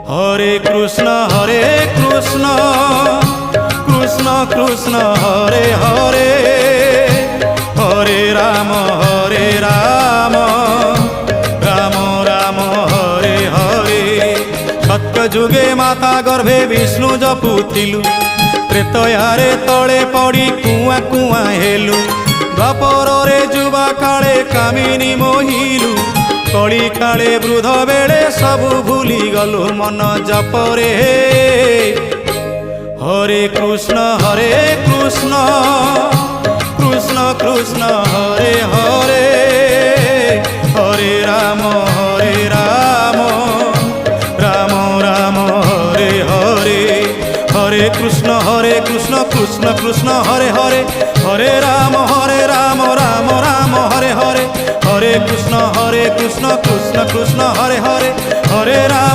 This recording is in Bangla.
হরে কৃষ্ণ কৃষ্ণ কৃষ্ণ হরে হরে, হরে রাম রাম রাম হরে হরে। সত্য যুগে মাতা গর্ভে বিষ্ণু জপুଥିଲୁ, ତ୍ରେତୟାରେ ତଳେ ପଡ଼ି କୁଆଁ କୁଆଁ ହେଲୁ, ଦ୍ୱାପରରେ ଯୁବା କାଳେ କାମିନୀ ମୋହିଲୁ, କଳି କାଳେ ବୃଦ୍ଧ ବେଳେ ସବୁ ଭୁଲି ଗଲୁ ମନ ଜପରେ। হরে কৃষ্ণ কৃষ্ণ কৃষ্ণ হরে হরে, হরে রাম রাম রাম হরে হরে। হরে কৃষ্ণ কৃষ্ণ কৃষ্ণ হরে হরে, হরে রাম রাম রাম হরে হরে। হরে কৃষ্ণ কৃষ্ণ কৃষ্ণ হরে হরে, হরে রাম